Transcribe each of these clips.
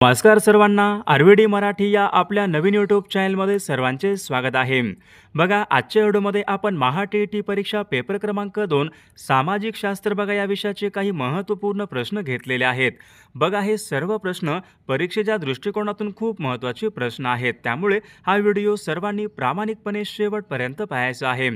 नमस्कार सर्वांना, आरवीडी मराठी या आपल्या नवीन यूट्यूब चॅनलमध्ये सर्वांचे स्वागत आहे. बघा, आजच्या व्हिडिओमध्ये आपण महा-टी-ई-टी परीक्षा पेपर क्रमांक 2 सामाजिक शास्त्र बघा या विषयाचे काही महत्त्वपूर्ण प्रश्न घेतलेले आहेत. बघा, हे सर्व प्रश्न परीक्षेच्या दृष्टिकोनातून खूप महत्त्वाचे प्रश्न आहेत. त्यामुळे हा व्हिडिओ सर्वांनी प्रामाणिकपणे शेवटपर्यंत पाहायचा आहे.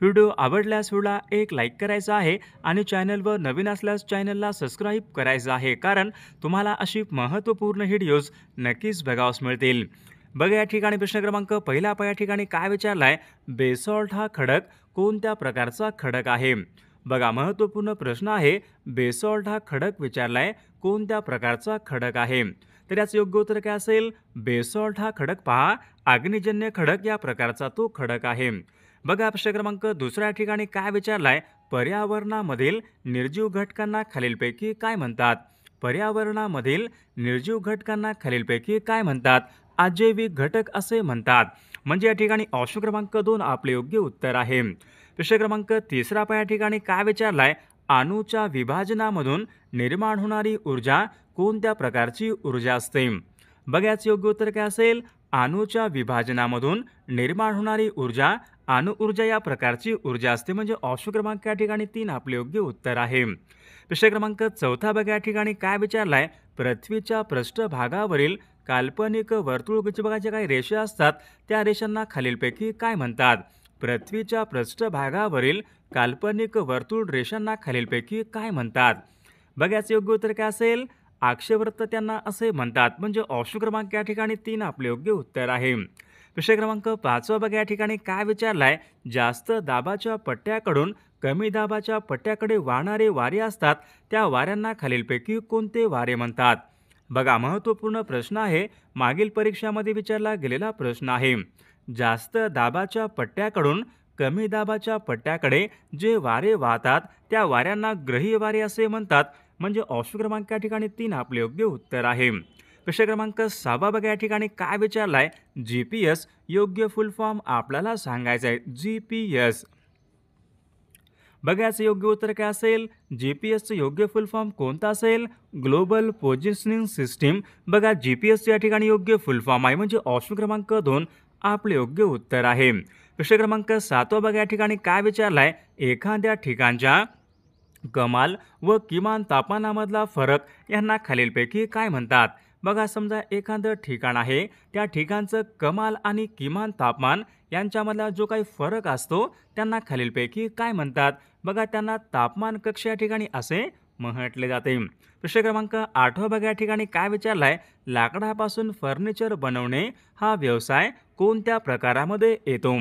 व्हिडिओ आवडल्यास व्हिडिओला एक लाईक करायचा आहे आणि चॅनलवर नवीन असल्यास चॅनलला सबस्क्राईब करायचं आहे, कारण तुम्हाला अशी महत्त्वपूर्ण व्हिडिओज नक्कीच बघावयास मिळतील. बघा, या ठिकाणी प्रश्न क्रमांक पहिला या ठिकाणी काय विचारलाय, बेसॉल्ट हा खडक कोणत्या प्रकारचा खडक आहे. बघा, महत्त्वपूर्ण प्रश्न आहे. बेसॉल्ट हा खडक विचारलाय, कोणत्या प्रकारचा खडक आहे. तर याचं योग्य उत्तर काय असेल, बेसॉल्ट हा खडक पहा अग्निजन्य खडक या प्रकारचा तो खडक आहे. बघा, प्रश्न क्रमांक दुसऱ्या ठिकाणी काय विचारलाय, पर्यावरणामधील निर्जीव घटकांना खालीलपैकी काय म्हणतात. पर्यावरणामधील निर्जीव घटकांना खालीलपैकी काय म्हणतात. अजैविक घटक असे म्हणतात. म्हणजे या ठिकाणी ऑप्शन क्रमांक 2 आपले योग्य उत्तर आहे. प्रश्न क्रमांक तिसरा या ठिकाणी काय विचारलाय, अणूच्या विभाजनामधून निर्माण होणारी ऊर्जा कोणत्या प्रकारची ऊर्जा असते. बघा, याचे योग्य उत्तर काय असेल, अणूच्या विभाजनामधून निर्माण होणारी ऊर्जा अणुऊर्जा या प्रकारची ऊर्जा असते. म्हणजे ऑप्शन क्रमांक या ठिकाणी 3 आपले योग्य उत्तर आहे. प्रश्न क्रमांक चौथा बघा, या ठिकाणी काय विचारलाय, पृथ्वीच्या पृष्ठभागावरील काल्पनिक वर्तुळ बघा ज्या काही रेषा असतात त्या रेषांना खालीलपैकी काय म्हणतात. पृथ्वीच्या पृष्ठभागावरील काल्पनिक वर्तुळ रेषांना खालीलपैकी काय म्हणतात. बघा, याचे योग्य उत्तर काय असेल, अक्षवृत्त त्यांना असे म्हणतात. म्हणजे ऑप्शन क्रमांक या ठिकाणी 3 आपले योग्य उत्तर आहे. प्रश्न क्रमांक 5 बघा, या ठिकाणी काय विचारलाय, जास्त दाबाच्या पट्ट्याकडून कमी दाबाच्या पट्ट्याकडे वाहणारे वारे असतात त्या वाऱ्यांना खालीलपैकी कोणते वारे म्हणतात. बघा, महत्त्वपूर्ण प्रश्न आहे. मागील परीक्षामध्ये विचारला गेलेला प्रश्न आहे. जास्त दाबाच्या पट्ट्याकडून कमी दाबाच्या पट्ट्याकडे जे वारे वाहतात त्या वाऱ्यांना ग्रही वारे असे म्हणतात. म्हणजे ऑप्शन क्रमांक या ठिकाणी 3 आपले योग्य उत्तर आहे. प्रश्न क्रमांक 6 बघा, या ठिकाणी काय विचारलाय, GPS योग्य फुल फॉर्म आपल्याला सांगायचा आहे. GPS बघा, याचं योग्य उत्तर काय असेल, GPSचं योग्य फुल फॉर्म कोणता असेल, ग्लोबल पोझिशनिंग सिस्टीम. बघा, GPS या ठिकाणी योग्य फुल फॉर्म आहे. म्हणजे ऑप्शन क्रमांक 2 आपले योग्य उत्तर आहे. प्रश्न क्रमांक 7 बघा, या ठिकाणी काय विचारलाय, एखाद्या ठिकाणच्या कमाल व किमान तापमानामधला फरक यांना खालीलपैकी काय म्हणतात. बघा, समजा एखादं ठिकाण आहे, त्या ठिकाणचं कमाल आणि किमान तापमान यांच्यामधला जो काही फरक असतो त्यांना खालीलपैकी काय म्हणतात. बघा, त्यांना तापमान कक्ष या ठिकाणी असे म्हटले जाते. प्रश्न क्रमांक 8 बघा, या ठिकाणी काय विचारलाय, लाकडापासून फर्निचर बनवणे हा व्यवसाय कोणत्या प्रकारामध्ये येतो.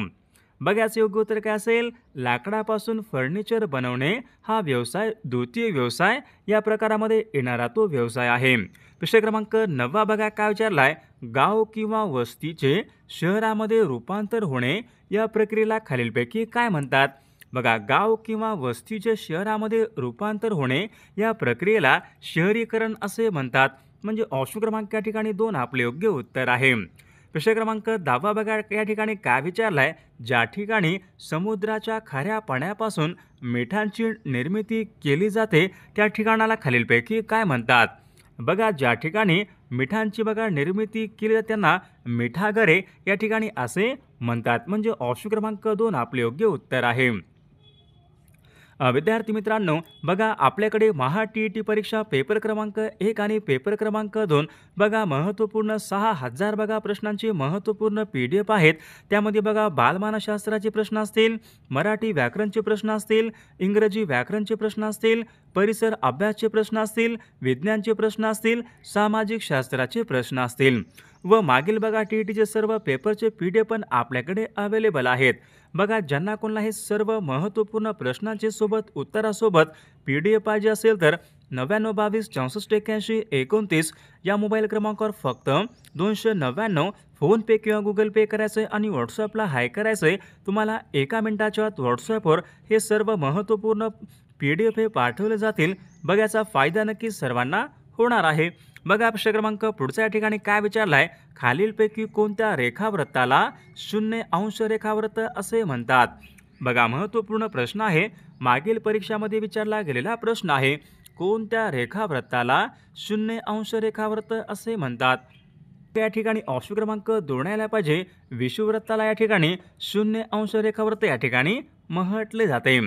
बघा, याचे योग्य उत्तर काय असेल, लाकडापासून फर्निचर बनवणे हा व्यवसाय द्वितीय व्यवसाय या प्रकारामध्ये येणारा तो व्यवसाय आहे. प्रश्न क्रमांक 9 बघा, काय विचारलाय, गाव किंवा वस्तीचे शहरामध्ये रूपांतर होणे या प्रक्रियेला खालीलपैकी काय म्हणतात. बघा, गाव किंवा वस्तीचे शहरामध्ये रूपांतर होणे या प्रक्रियेला शहरीकरण असे म्हणतात. म्हणजे ऑप्शन क्रमांक या ठिकाणी 2 आपले योग्य उत्तर आहे. प्रश्न क्रमांक 10 बघा, या ठिकाणी काय विचारलाय, ज्या ठिकाणी समुद्राच्या खाऱ्या पाण्यापासून मिठांची निर्मिती केली जाते त्या ठिकाणाला खालीलपैकी काय म्हणतात. बघा, ज्या ठिकाणी मिठांची निर्मिती केली जाते त्यांना मिठागरे या ठिकाणी असे म्हणतात. म्हणजे ऑप्शन क्रमांक 2 आपले योग्य उत्तर आहे. विद्यार्थी मित्रांनो, बघा, आपल्याकडे महा-टी-ई-टी परीक्षा पेपर क्रमांक 1 आणि पेपर क्रमांक 2 बघा महत्त्वपूर्ण 6000 बघा प्रश्नांचे महत्त्वपूर्ण PDF आहेत. त्यामध्ये बघा, बालमानसशास्त्राचे प्रश्न असतील, मराठी व्याकरणचे प्रश्न असतील, इंग्रजी व्याकरणचे प्रश्न असतील, परिसर अभ्यासचे प्रश्न असतील, विज्ञानचे प्रश्न असतील, सामाजिक शास्त्राचे प्रश्न असतील व मागील बघा टी-ई-टीचे सर्व पेपरचे PDF पण आपल्याकडे अवेलेबल आहेत. बघा, ज्यांना कोणाला हे सर्व महत्त्वपूर्ण प्रश्नांचे सोबत उत्तरासोबत PDF पाहिजे असेल तर 9922 64 81 29 या मोबाईल क्रमांकावर फक्त 299 फोनपे किंवा गुगल पे करायचं आहे आणि व्हॉट्सअपला हाय करायचं आहे. तुम्हाला 1 मिनिटाच्या आत व्हॉट्सअपवर हे सर्व महत्त्वपूर्ण PDF हे पाठवले जातील. बघा, याचा फायदा नक्कीच सर्वांना होणार आहे. बघा, प्रश्न क्रमांक पुढचा या ठिकाणी काय विचारलाय, खालीलपैकी कोणत्या रेखावृत्ताला 0° रेखावृत्त असे म्हणतात. बघा, महत्त्वपूर्ण प्रश्न आहे. मागील परीक्षामध्ये विचारला गेलेला प्रश्न आहे. कोणत्या रेखावृत्ताला 0° रेखावृत्त असे म्हणतात? या ठिकाणी ऑप्शन क्रमांक 2 यायला पाहिजे. विषुववृत्ताला या ठिकाणी 0° रेखावृत्त या ठिकाणी म्हटले जाते.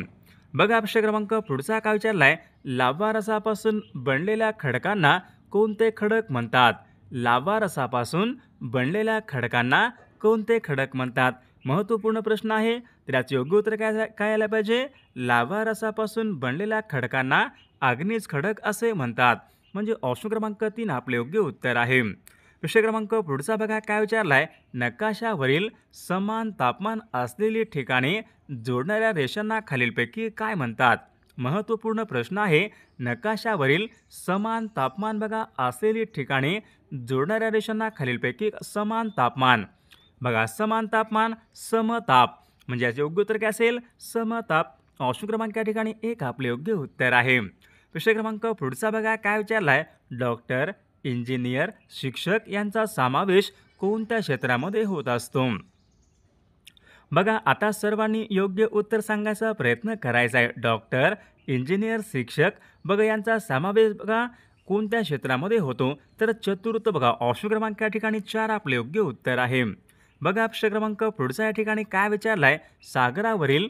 बघा प्रश्न क्रमांक पुढचा काय विचारलाय, लाव्हा रसापासून बनलेल्या खडकांना कोणते खडक म्हणतात? लाव्हा रसापासून बनलेल्या खडकांना कोणते खडक म्हणतात? महत्त्वपूर्ण प्रश्न आहे. तर याचे योग्य उत्तर काय यायला पाहिजे? लाव्हा रसापासून बनलेल्या खडकांना अग्निज खडक असे म्हणतात. म्हणजे ऑप्शन क्रमांक 3 आपले योग्य उत्तर आहे. प्रश्न क्रमांक पुढचा बघा काय विचारलाय, नकाशावरील समान तापमान असलेली ठिकाणे जोडणाऱ्या रेषांना खालीलपैकी काय म्हणतात? महत्त्वपूर्ण प्रश्न आहे. नकाशावरील समान तापमान बघा असलेली ठिकाणे जोडणाऱ्या रेषांना खालीलपैकी समान तापमान. बघा समान तापमान, समताप, म्हणजे याचे योग्य उत्तर काय असेल? समताप. ऑप्शन क्रमांक या ठिकाणी 1 आपले योग्य उत्तर आहे. प्रश्न क्रमांक पुढचा बघा काय विचारलाय, डॉक्टर, इंजिनियर, शिक्षक यांचा समावेश कोणत्या क्षेत्रामध्ये होत असतो? बघा आता सर्वांनी योग्य उत्तर सांगायचा प्रयत्न करायचा आहे. डॉक्टर, इंजिनियर, शिक्षक बघा यांचा समावेश बघा कोणत्या क्षेत्रामध्ये होतो? तर चतुर्थ बघा ऑप्शन क्रमांक या ठिकाणी 4 आपले योग्य उत्तर आहे. बघा प्रश्न क्रमांक पुढचा या ठिकाणी काय विचारलाय, सागरावरील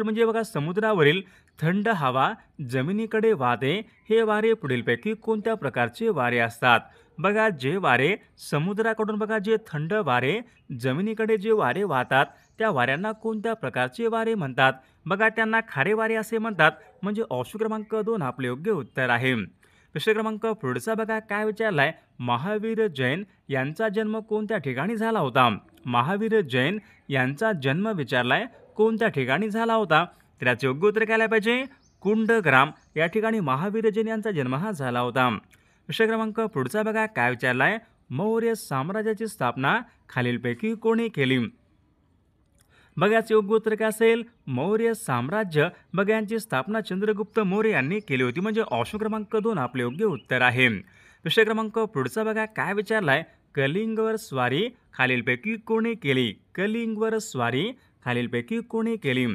म्हणजे बघा समुद्रावरील थंड हवा जमिनीकडे वाहते. हे वारे पुढीलपैकी कोणत्या प्रकारचे वारे असतात? बघा जे वारे समुद्राकडून बघा जे थंड वारे जमिनीकडे जे वारे वाहतात त्या वाऱ्यांना कोणत्या प्रकारचे वारे म्हणतात? बघा त्यांना खारे वारे असे म्हणतात. म्हणजे ऑप्शन क्रमांक 2 आपले योग्य उत्तर आहे. प्रश्न क्रमांक पुढचा बघा काय विचारलाय, महावीर जैन यांचा जन्म कोणत्या ठिकाणी झाला होता? महावीर जैन यांचा जन्म विचारलाय कोणत्या ठिकाणी झाला होता? तर याचे योग्य उत्तर काय पाहिजे? कुंडग्राम या ठिकाणी महावीर जैन यांचा जन्म हा झाला होता. प्रश्न क्रमांक पुढचा बघा काय विचारलाय, मौर्य साम्राज्याची स्थापना खालीलपैकी कोणी केली? बघा याचे योग्य उत्तर काय असेल? मौर्य साम्राज्य बघा यांची स्थापना चंद्रगुप्त मौर्य यांनी केली होती. म्हणजे ऑप्शन क्रमांक 2 आपले योग्य उत्तर आहे. प्रश्न क्रमांक पुढचा बघा काय विचारलाय, कलिंगवर स्वारी खालीलपैकी कोणी केली? कलिंगवर स्वारी खालीलपैकी कोणी केली?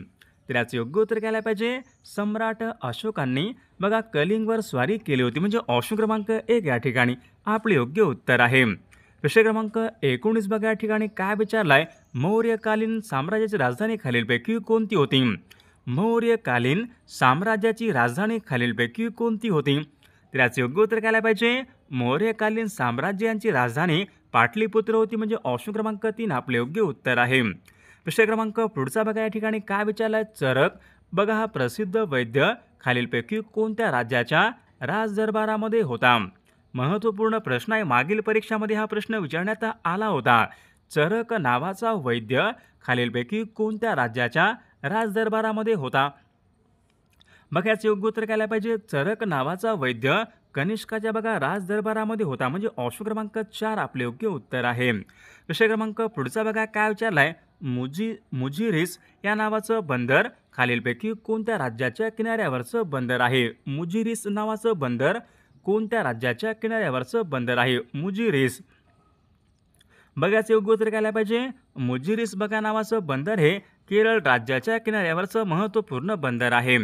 तर याचे योग्य उत्तर काय पाहिजे? सम्राट अशोकांनी बघा कलिंगवर स्वारी केली होती. म्हणजे ऑप्शन क्रमांक 1 या ठिकाणी आपले योग्य उत्तर आहे. प्रश्न क्रमांक 19 बघा या ठिकाणी काय विचारलाय, मौर्यकालीन साम्राज्याची राजधानी खालीलपैकी कोणती होती? मौर्यकालीन साम्राज्याची राजधानी खालीलपैकी कोणती होती? तर याचे योग्य उत्तर काय पाहिजे? मौर्यकालीन साम्राज्याची राजधानी पाटलीपुत्र होती. म्हणजे ऑप्शन क्रमांक 3 आपले योग्य उत्तर आहे. प्रश्न क्रमांक पुढचा बघा या ठिकाणी काय विचारलाय, चरक बघा हा प्रसिद्ध वैद्य खालीलपैकी कोणत्या राज्याच्या राजदरबारामध्ये होता? महत्त्वपूर्ण प्रश्न आहे. मागील परीक्षामध्ये हा प्रश्न विचारण्यात आला होता. चरक नावाचा वैद्य खालीलपैकी कोणत्या राज्याच्या राजदरबारामध्ये होता? बघा याचे योग्य उत्तर काय पाहिजे? चरक नावाचा वैद्य कनिष्काच्या बघा राजदरबारामध्ये होता. म्हणजे ऑप्शन क्रमांक 4 आपले योग्य उत्तर आहे. प्रश्न क्रमांक पुढचा बघा काय विचारलाय, मुजिरीस या नावाचं बंदर खालीलपैकी कोणत्या राज्याच्या किनाऱ्यावरचं बंदर आहे? मुजिरीस नावाचं बंदर कोणत्या राज्याच्या किनाऱ्यावरचं बंदर आहे? मुजिरीस. बघा याचे योग्य उत्तर काय पाहिजे? मुजिरीस बघा नावाचं बंदर हे केरळ राज्याच्या किनाऱ्यावरचं महत्त्वपूर्ण बंदर आहे.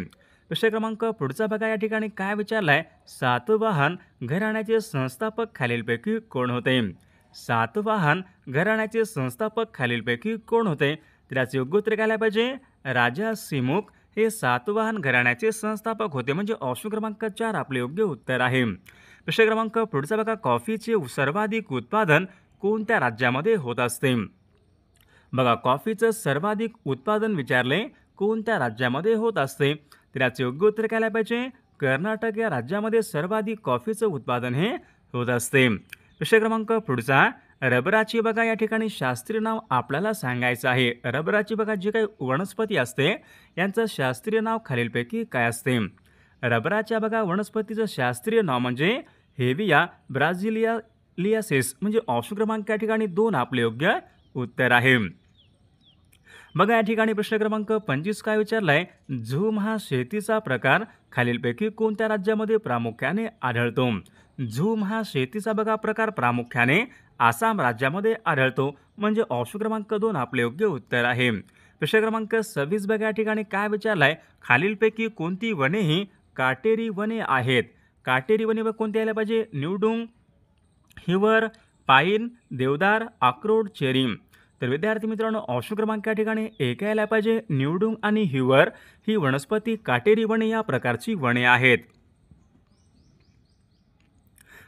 प्रश्न क्रमांक पुढचा बघा या ठिकाणी काय विचारलाय, सातवाहन घराण्याचे संस्थापक खालीलपैकी कोण होते? सातवाहन घराण्याचे संस्थापक खालीलपैकी कोण होते? तर याचे योग्य उत्तर काय पाहिजे? राजा सिमुक हे सातवाहन घराण्याचे संस्थापक होते. म्हणजे ऑप्शन क्रमांक 4 आपले योग्य उत्तर आहे. प्रश्न क्रमांक पुढचा बघा, कॉफीचे सर्वाधिक उत्पादन कोणत्या राज्यामध्ये होत असते? बघा कॉफीचं सर्वाधिक उत्पादन विचारले कोणत्या राज्यामध्ये होत असते? तर याचे योग्य उत्तर काय पाहिजे? कर्नाटक या राज्यामध्ये सर्वाधिक कॉफीचं उत्पादन हे होत असते. प्रश्न क्रमांक पुढचा, रबराची बघा या ठिकाणी शास्त्रीय नाव आपल्याला सांगायचं आहे. रबराची बघा जी काही वनस्पती असते यांचं शास्त्रीय नाव खालीलपैकी काय असते? रबराच्या बघा वनस्पतीचं शास्त्रीय नाव म्हणजे हेविया ब्राझिलियासिस. म्हणजे ऑप्शन क्रमांक या ठिकाणी 2 आपले योग्य उत्तर आहे. बघा या ठिकाणी प्रश्न क्रमांक 25 काय विचारलाय, झूम हा शेतीचा प्रकार खालीलपैकी कोणत्या राज्यामध्ये प्रामुख्याने आढळतो? झूम हा शेतीचा बघा प्रकार प्रामुख्याने आसाम राज्यामध्ये आढळतो. म्हणजे ऑप्शन क्रमांक 2 आपले योग्य उत्तर आहे. प्रश्न क्रमांक 26 बघा या ठिकाणी काय विचारलाय, खालीलपैकी कोणती वने ही काटेरी वने आहेत. काटेरी वने व कोणती यायला पाहिजे? निवडुंग, हिवर, पाईन, देवदार, अक्रोड, चेरी. तर विद्यार्थी मित्रांनो, ऑप्शन क्रमांक या ठिकाणी एक यायला पाहिजे. निवडुंग आणि हिवर ही वनस्पती काटेरी वने या प्रकारची वने आहेत.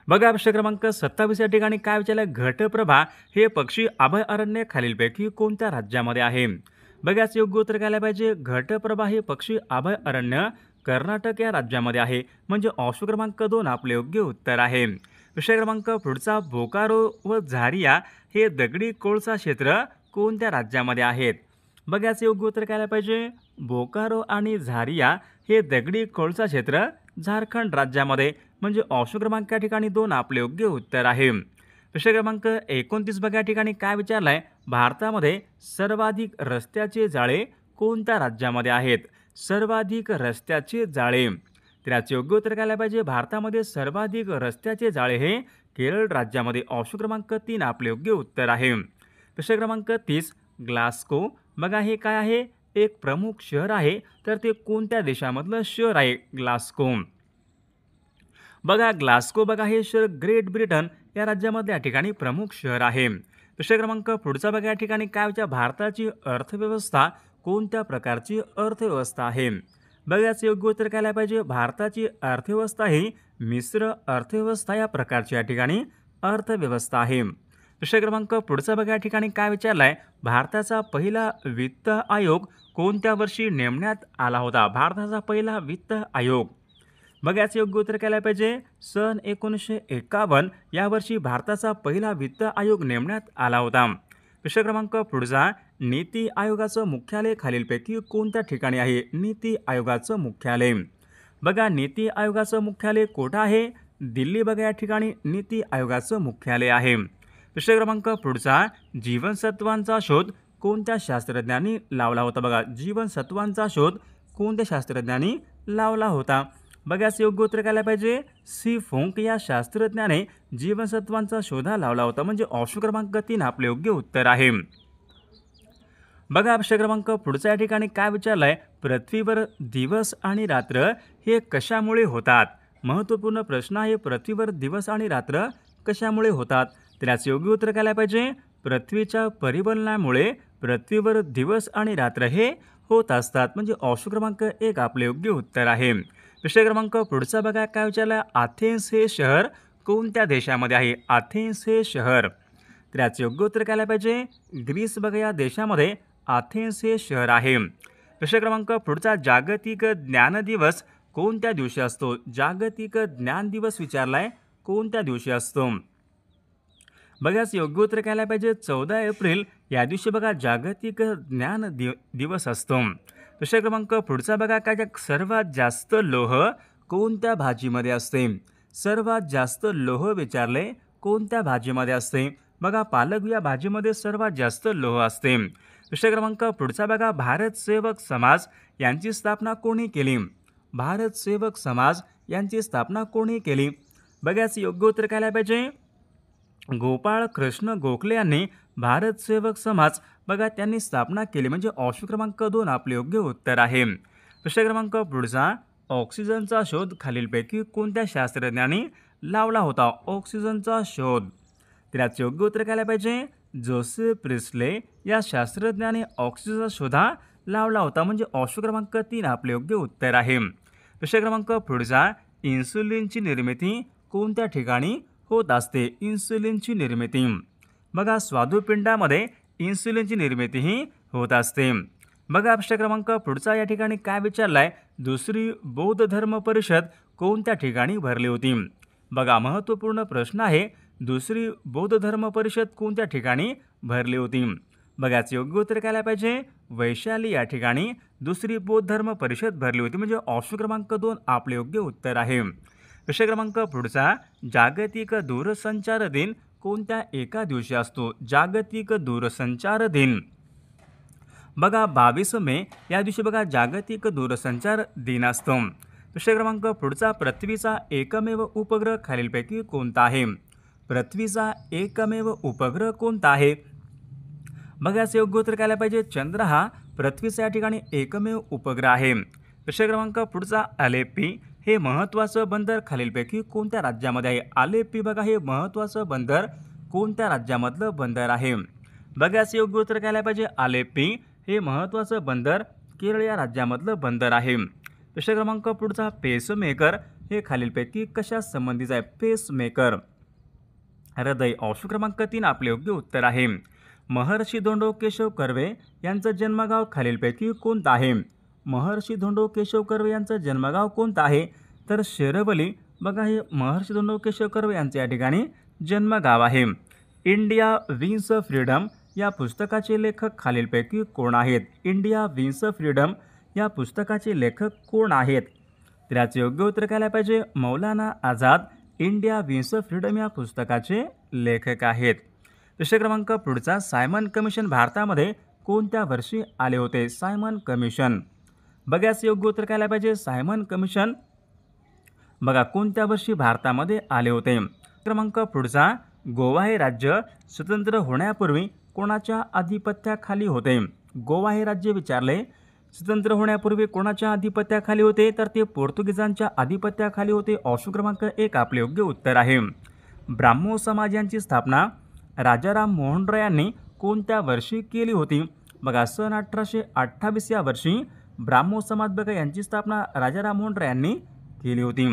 बघा प्रश्न क्रमांक 27 या ठिकाणी काय विचारलं? घटप्रभा हे पक्षी अभयारण्य खालीलपैकी कोणत्या राज्यामध्ये आहे? बघाच योग्य उत्तर काय पाहिजे? घटप्रभा हे पक्षी अभयारण्य कर्नाटक या राज्यामध्ये आहे. म्हणजे ऑप्शन क्रमांक 2 आपले योग्य उत्तर आहे. विषय क्रमांक पुढचा, बोकारो व झारिया हे दगडी कोळसा क्षेत्र कोणत्या राज्यामध्ये आहेत? बघाच योग्य उत्तर काय पाहिजे? बोकारो आणि झारिया हे दगडी कोळसा क्षेत्र झारखंड राज्यामध्ये. म्हणजे ऑप्शन क्रमांक या ठिकाणी 2 आपले योग्य उत्तर आहे. विषय क्रमांक 29 बघा या ठिकाणी काय विचारलाय? भारतामध्ये सर्वाधिक रस्त्याचे जाळे कोणत्या राज्यामध्ये आहेत? सर्वाधिक रस्त्याचे जाळे. तर याचे योग्य उत्तर काय पाहिजे? भारतामध्ये सर्वाधिक रस्त्याचे जाळे हे केरळ राज्यामध्ये. ऑप्शन क्रमांक 3 आपले योग्य उत्तर आहे. विषय क्रमांक 30, ग्लासगो बघा हे काय आहे? एक प्रमुख शहर आहे. तर ते कोणत्या देशामधलं शहर आहे? ग्लासगो. बघा ग्लासगो बघा हे शहर ग्रेट ब्रिटन या राज्यामध्ये या ठिकाणी प्रमुख शहर आहे. विषय क्रमांक पुढचा बघा या ठिकाणी काय विचार? भारताची अर्थव्यवस्था कोणत्या प्रकारची अर्थव्यवस्था आहे? बघाच योग्य उत्तर काय पाहिजे? भारताची अर्थव्यवस्था ही मिश्र अर्थव्यवस्था या प्रकारची या ठिकाणी अर्थव्यवस्था आहे. विषय क्रमांक पुढचा बघा या ठिकाणी काय विचारलाय? भारताचा पहिला वित्त आयोग कोणत्या वर्षी नेमण्यात आला होता? भारताचा पहिला वित्त आयोग. बघाच योग्य उत्तर काय पाहिजे? सन 1951 या वर्षी भारताचा पहिला वित्त आयोग नेमण्यात आला होता. विषय क्रमांक पुढचा, नीती आयोगाचं मुख्यालय खालीलपैकी कोणत्या ठिकाणी आहे? नीती आयोगाचं मुख्यालय. बघा नीती आयोगाचं मुख्यालय कोठं आहे? दिल्ली बघा या ठिकाणी नीती आयोगाचं मुख्यालय आहे. विषय क्रमांक पुढचा, जीवनसत्वांचा शोध कोणत्या शास्त्रज्ञांनी लावला होता? बघा जीवनसत्वांचा शोध कोणत्या शास्त्रज्ञांनी लावला होता? बघाच योग्य उत्तर काय पाहिजे? सी फोंक या शास्त्रज्ञाने जीवनसत्वांचा शोध लावला होता. म्हणजे ऑप्शन क्रमांक 3 आपले योग्य उत्तर आहे. बघा विषय क्रमांक पुढच्या या ठिकाणी काय विचारलंय? पृथ्वीवर दिवस आणि रात्र हे कशामुळे होतात? महत्त्वपूर्ण प्रश्न आहे. पृथ्वीवर दिवस आणि रात्र कशामुळे होतात? तर याचे योग्य उत्तर काय पाहिजे? पृथ्वीच्या परिभ्रमणामुळे पृथ्वीवर दिवस आणि रात्र हे होत असतात. म्हणजे ऑप्शन क्रमांक 1 आपले योग्य उत्तर आहे. विषय क्रमांक पुढचा बघा काय विचारलं? अथेन्स हे शहर कोणत्या देशामध्ये आहे? अथेन्स हे शहर. तर याचे योग्य उत्तर काय पाहिजे? ग्रीस बघा या देशामध्ये अथेन्स हे शहर आहे. विषय क्रमांक पुढचा, जागतिक ज्ञान दिवस कोणत्या दिवशी असतो? जागतिक ज्ञान दिवस विचारलाय कोणत्या दिवशी असतो? बघाच योग्य उत्तर काय पाहिजे? 14 एप्रिल या दिवशी बघा जागतिक ज्ञान दिवस असतो. विषय क्रमांक पुढचा बघा काय? सर्वात जास्त लोह कोणत्या भाजीमध्ये असते? सर्वात जास्त लोह विचारले कोणत्या भाजीमध्ये असते? बघा पालक या भाजीमध्ये सर्वात जास्त लोह असते. विषय क्रमांक पुढचा बघा, भारत सेवक समाज यांची स्थापना कोणी केली? भारत सेवक समाज यांची स्थापना कोणी केली? बघाच योग्य उत्तर काय पाहिजे? गोपाळ कृष्ण गोखले यांनी भारत सेवक समाज बघा त्यांनी स्थापना केली. म्हणजे ऑप्शन क्रमांक 2 आपले योग्य उत्तर आहे. विषय क्रमांक पुढचा, ऑक्सिजनचा शोध खालीलपैकी कोणत्या शास्त्रज्ञांनी लावला होता? ऑक्सिजनचा शोध. तर याचे योग्य उत्तर काय पाहिजे? जोसेफ प्रिस्ले या शास्त्रज्ञाने ऑक्सिजनचा शोध लावला होता. म्हणजे ऑप्शन क्रमांक 3 आपले योग्य उत्तर आहे. विषय क्रमांक पुढचा, इन्सुलिनची निर्मिती कोणत्या ठिकाणी होत असते? इन्सुलिनची निर्मिती बघा स्वादुपिंडामध्ये इन्सुलिनची निर्मिती ही होत असते. बघा विषय क्रमांक पुढचा या ठिकाणी काय विचारलाय? दुसरी बौद्ध धर्म परिषद कोणत्या ठिकाणी भरली होती? बघा महत्त्वपूर्ण प्रश्न आहे. दुसरी बौद्ध धर्म परिषद कोणत्या ठिकाणी भरली होती? बघाच योग्य उत्तर काय पाहिजे? वैशाली या ठिकाणी दुसरी बौद्ध धर्म परिषद भरली होती. म्हणजे ऑप्शन क्रमांक 2 आपले योग्य उत्तर आहे. विषय क्रमांक पुढचा, जागतिक दूरसंचार दिन कोणत्या एका दिवशी असतो? जागतिक दूरसंचार दिन बघा 22 मे या दिवशी बघा जागतिक दूरसंचार दिन असतो. विषय क्रमांक पुढचा, पृथ्वीचा एकमेव उपग्रह खालीलपैकी कोणता आहे? पृथ्वीचा एकमेव उपग्रह कोणता आहे? बघाच योग्य उत्तर काय पाहिजे? चंद्र हा पृथ्वीचा या ठिकाणी एकमेव उपग्रह आहे. विषय क्रमांक पुढचा, अलेप्पी हे महत्त्वाचं बंदर खालीलपैकी कोणत्या राज्यामध्ये आहे? आलेप्पी बघा हे महत्त्वाचं बंदर कोणत्या राज्यामधलं बंदर आहे? बघाच योग्य उत्तर काय पाहिजे? आलेप्पी हे महत्त्वाचं बंदर केरळ या राज्यामधलं बंदर आहे. प्रश्न क्रमांक पुढचा, पेसमेकर हे खालीलपैकी कशा संबंधित आहे? पेसमेकर हृदय. ऑप्शन क्रमांक 3 आपले योग्य उत्तर आहे. महर्षी धोंडो केशव कर्वे यांचं जन्मगाव खालीलपैकी कोणतं आहे? महर्षी धोंडो केशव कर्वे यांचं जन्मगाव कोणतं आहे? तर शेरवली. बघा हे महर्षी धोंडो केशव कर्वे यांचे या ठिकाणी जन्मगाव आहे. इंडिया विन्स फ्रीडम या पुस्तकाचे लेखक खालीलपैकी कोण आहेत? इंडिया विन्स फ्रीडम या पुस्तकाचे लेखक कोण आहेत? तर याचे योग्य उत्तर काय पाहिजे? Maulana Azad India wins freedom या पुस्तकाचे लेखक आहेत. प्रश्न क्रमांक पुढचा, सायमन कमिशन भारतामध्ये कोणत्या वर्षी आले होते? Simon commission. बघाच योग्य उत्तर काय पाहिजे? सायमन कमिशन बघा कोणत्या वर्षी भारतामध्ये आले होते? क्रमांक पुढचा, गोवा हे राज्य स्वतंत्र होण्यापूर्वी कोणाच्या अधिपत्याखाली होते? गोवा हे राज्य विचारले स्वतंत्र होण्यापूर्वी कोणाच्या अधिपत्याखाली होते? तर ते पोर्तुगीजांच्या अधिपत्याखाली होते. ऑप्शन क्रमांक 1 आपले योग्य उत्तर आहे. ब्राह्मो समाज यांची स्थापना राजाराम मोहन रॉय यांनी कोणत्या वर्षी केली होती? बघा सन 1828 या वर्षी ब्राह्मो समाज बघा यांची स्थापना राजाराम मोहन रॉय यांनी केली होती.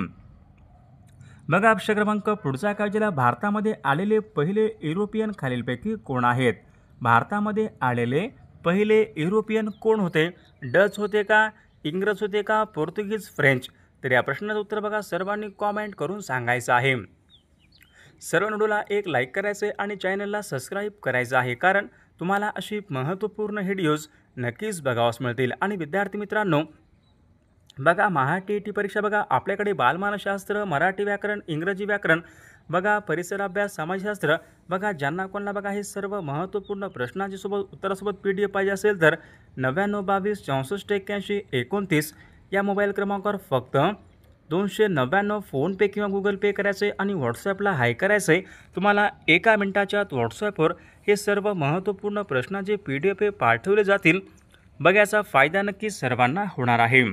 बघा प्रश्न क्रमांक पुढचा काय विचारला? भारतामध्ये आलेले पहिले युरोपियन खालीलपैकी कोण आहेत? भारतामध्ये आलेले पहिले युरोपियन कोण होते? डच होते का? इंग्रज होते का? पोर्तुगीज, फ्रेंच? तर या प्रश्नाचं उत्तर बघा सर्वांनी कॉमेंट करून सांगायचं आहे. सर्व व्हिडिओला एक लाईक करायचं आहे आणि चॅनलला सबस्क्राईब करायचं आहे, कारण तुम्हाला अशी महत्त्वपूर्ण व्हिडिओज नक्कीच बघावास मिळतील. आणि विद्यार्थी मित्रांनो बघा महा-टी-ई-टी परीक्षा बघा आपल्याकडे बालमानसशास्त्र, मराठी व्याकरण, इंग्रजी व्याकरण बघा परिसर अभ्यास, समाजशास्त्र बघा ज्यांना कोणाला बघा हे सर्व महत्त्वपूर्ण प्रश्नांची सोबत उत्तरासोबत PDF पाहिजे असेल तर 9922 64 81 29 या मोबाईल क्रमांकावर फक्त 299 फोनपे किंवा गुगल पे करायचे आणि व्हॉट्सॲपला हाय करायचे. तुम्हाला एका मिनिटाच्या आत व्हॉट्सॲपवर हे सर्व महत्त्वपूर्ण प्रश्नांचे PDF पाठवले जातील. बघा याचा फायदा नक्की सर्वांना होणार आहे.